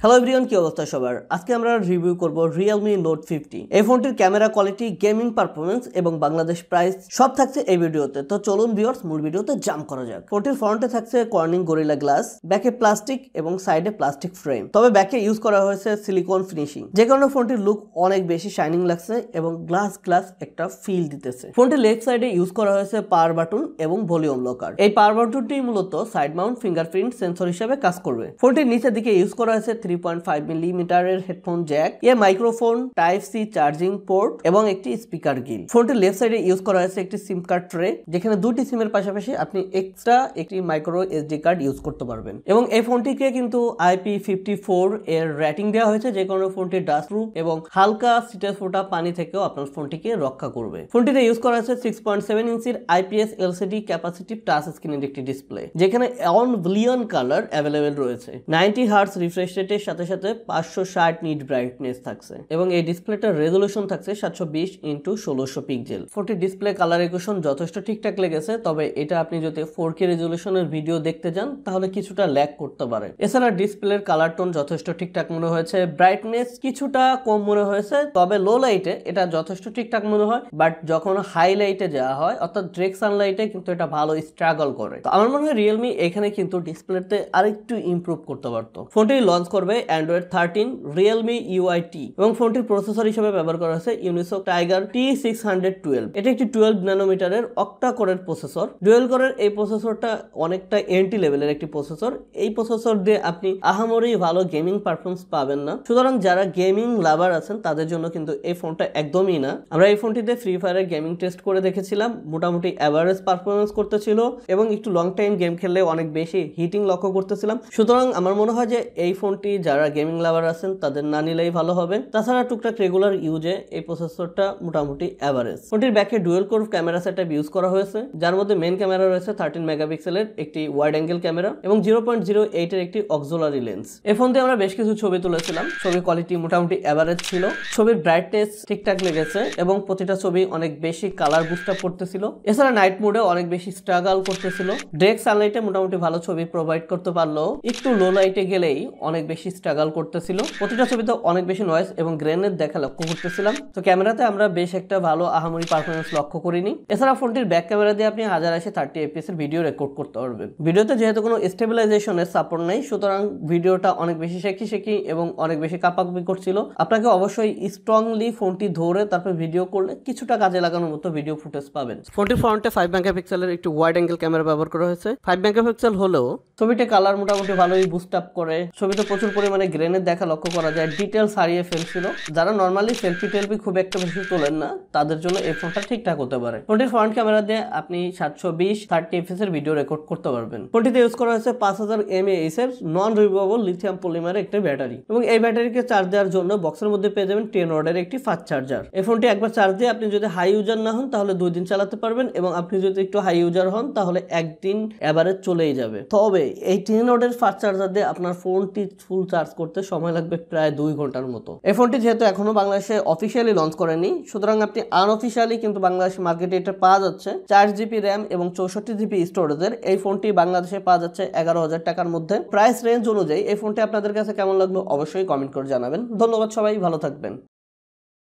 Hello everyone, কি অবস্থা সবার? আজকে আমরা রিভিউ করব Realme Note 50। এই ফোনটির ক্যামেরা কোয়ালিটি, গেমিং পারফরম্যান্স এবং বাংলাদেশ প্রাইস সব থাকছে এই ভিডিওতে। তো চলুন ভিউয়ার্স, মূল ভিডিওতে জাম্প করা যাক। ফোনটির ফ্রন্টে থাকছে কর্নিং গরিলা গ্লাস, ব্যাকে প্লাস্টিক এবং সাইডে প্লাস্টিক ফ্রেম। তবে ব্যাকে ইউজ করা হয়েছে সিলিকন ফিনিশিং, যে কারণে ফোনটির লুক অনেক বেশি শাইনিং লাগছে এবং গ্লাস একটা ফিল দিতেছে। ফোনটির লেফট সাইডে ইউজ করা হয়েছে পাওয়ার বাটন এবং ভলিউম লকার। এই পাওয়ার বাটনটি মূলত সাইড মাউন্ট ফিঙ্গারপ্রিন্ট সেন্সর হিসেবে কাজ করবে। ফোনটির নিচের দিকে ইউজ করা হয়েছে 3.5 মিলিমিটারের headphone jack, microphone, type C charging port এবং একটি স্পিকার গিল। ফোনটির লেফট সাইডে ইউজ করা হয়েছে একটি সিম কার্ড ট্রে, যেখানে দুটি সিমের পাশাপাশি আপনি এক্সট্রা একটি মাইক্রো এসডি কার্ড ইউজ করতে পারবেন। এবং এই ফোনটিকে কিন্তু IP54 এর রেটিং দেওয়া হয়েছে, যে কারণে ফোনটি ডাস্ট প্রুফ এবং হালকা ছিটে ফোটা পানি থেকেও আপনার ফোনটিকে রক্ষা করবে। ফোনটিতে ইউজ করা হয়েছে 6.7 ইঞ্চির IPS LCD ক্যাপাসিটিভ টাচ স্ক্রিনের একটি ডিসপ্লে, যেখানে অন বিলিয়ন কালার অ্যাভেলেবেল রয়েছে। 90 হার্টজ রিফ্রেশ রেটের সাথে 560 নিট ব্রাইটনেস থাকছে এবং এই ডিসপ্লেটার রেজোলিউশন থাকছে 720x1600 পিক্সেল। ফোনটির ডিসপ্লে কালার রেগুলেশন যথেষ্ট ঠিকঠাক লেগেছে, তবে এটা আপনি যদি 4K রেজোলিউশনের ভিডিও দেখতে যান তাহলে কিছুটা ল্যাগ করতে পারে। এছাড়া ডিসপ্লের কালার টোন যথেষ্ট ঠিকঠাক মনে হয়েছে, ব্রাইটনেস কিছুটা কম মনে হয়েছে, তবে লো লাইটে এটা যথেষ্ট ঠিকঠাক মনে হয়, বাট যখন হাই লাইটে যাওয়া হয় অর্থাৎ ডিরেক্ট সানলাইটে কিন্তু এটা ভালো স্ট্রাগল করে। তো আমার মনে হয় রিয়েলমি এখানে কিন্তু ডিসপ্লেতে আরেকটু ইমপ্রুভ করতে পারতো। ফোনটি লঞ্চ করবে Android 13 Realme UI-T এবং ফোনটির প্রসেসর হিসেবে ব্যবহার করা হয়েছে ইউনিসক টাইগার T612। এটি একটি 12 ন্যানোমিটারের অক্টা কোরের প্রসেসর। ডুয়েল কোরের এই প্রসেসরটা অনেকটা এন্ট্রি লেভেলের একটি প্রসেসর। এই প্রসেসর দিয়ে আপনি আহামরি ভালো গেমিং পারফরম্যান্স পাবেন না, সুতরাং যারা গেমিং লাভার আছেন তাদের জন্য কিন্তু এই ফোনটা একদমই না। আমরা এই ফোনটিতে ফ্রি ফায়ারের গেমিং টেস্ট করে দেখেছিলাম, মোটামুটি এভারেজ পারফরম্যান্স করতেছিল এবং একটু লং টাইম গেম খেললে অনেক বেশি হিটিং লক্ষ্য করতেছিলাম। সুতরাং আমার মনে হয় যে এই ফোনটি যারা গেমিং লাভার আছেন তাদের না নিলেই ভালো হবে। তাছাড়া টুকটাক রেগুলার ইউজে এই প্রসেসরটা মোটামুটি এভারেজ। ফোনটির ব্যাকে dual core camera setup use করা হয়েছে, যার মধ্যে মেইন ক্যামেরা রয়েছে 13 মেগাপিক্সেলের একটি ওয়াইড অ্যাঙ্গেল ক্যামেরা এবং 0.08 এর একটি অক্সিলারি লেন্স। এই ফোন দিয়ে আমরা বেশ কিছু ছবি তুলেছিলাম, ছবির কোয়ালিটি মোটামুটি এভারেজ ছিল, ছবির ব্রাইটনেস ঠিকঠাক লেগেছে এবং প্রতিটা ছবি অনেক বেশি কালার বুস্ট আপ করতেছিল। এছাড়া নাইট মোডে অনেক বেশি স্ট্রাগল করতেছিল, ডিরেক্ট সানলাইটে মোটামুটি ভালো ছবি প্রোভাইড করতে পারলো, একটু লো লাইটে গেলেই অনেক বেশি স্ট্রাগল করতেছিল। প্রতিটা ছবিতে অনেক বেশি নয়েজ এবং গ্রেনের দেখা লক্ষ্য করতেছিলাম। তো ক্যামেরাতে আমরা বেশ একটা ভালো আহামরি পারফরমেন্স লক্ষ্য করিনি। এছাড়া ফোনটির ব্যাক ক্যামেরা দিয়ে আপনি 1080 30 এর ভিডিও রেকর্ড করতে পারবেন। ভিডিওতে যেহেতু কোনো স্টেবিলাইজেশনের সাপোর্ট নাই, সুতরাং ভিডিওটা অনেক বেশি শেকি এবং অনেক বেশি কাঁপাকাঁপি করছিল। আপনাকে অবশ্যই স্ট্রংলি ফোনটি ধরে তারপর ভিডিও করলে কিছুটা কাজে লাগানোর মতো ভিডিও ফুটেজ পাবেন। ফোনটির ফ্রন্টে 5 মেগাপিক্সেলের একটি ওয়াইড অ্যাঙ্গেল ক্যামেরা ব্যবহার করা হয়েছে। 5 মেগাপিক্সেল হলেও ছবিতে কালার মোটামুটি ভালোই বুস্ট আপ করে, ছবিতে প্রচুর পরিমাণে গ্রেনের দেখা লক্ষ্য করা যায়, ডিটেলস হারিয়ে ফেলছিল। যারা নর্মালি সেলফি খুব একটা বেশি তোলেন না তাদের জন্য এই ফোনটা ঠিকঠাক হতে পারে। ফোনটির ফ্রন্ট ক্যামেরা দিয়ে আপনি 720x30 fps এর ভিডিও রেকর্ড করতে পারবেন। ফোনটিতে ইউজ করা হয়েছে 5000 mAh এর নন রিমুভেবল লিথিয়াম পলিমারের একটি ব্যাটারি এবং এই ব্যাটারিকে চার্জ দেওয়ার জন্য বক্সের মধ্যে পেয়ে যাবেন 10 ওয়াটের একটি ফাস্ট চার্জার। এই ফোনটি একবার চার্জ দিয়ে আপনি যদি হাই ইউজার না হন তাহলে 2 দিন চালাতে পারবেন এবং আপনি যদি একটু হাই ইউজার হন তাহলে একদিন এভারেজ চলেই যাবে। তবে এই 10 ওয়াটের ফাস্ট চার্জার দিয়ে আপনার ফোনটি ফুল চার্জ করতে সময় লাগবে প্রায় 2 ঘন্টার মতো। এই ফোনটি যেহেতু এখনো বাংলাদেশে অফিসিয়ালি লঞ্চ করেনি, সুতরাং আপনি আনঅফিসিয়ালি কিন্তু বাংলাদেশ মার্কেটে এটা পাওয়া যাচ্ছে 4GB র্যাম এবং 64GB স্টোরেজের। এই ফোনটি বাংলাদেশে পাওয়া যাচ্ছে 11,000 টাকার মধ্যে। প্রাইস রেঞ্জ অনুযায়ী এই ফোনটি আপনাদের কাছে কেমন লাগলো অবশ্যই কমেন্ট করে জানাবেন। ধন্যবাদ সবাই, ভালো থাকবেন।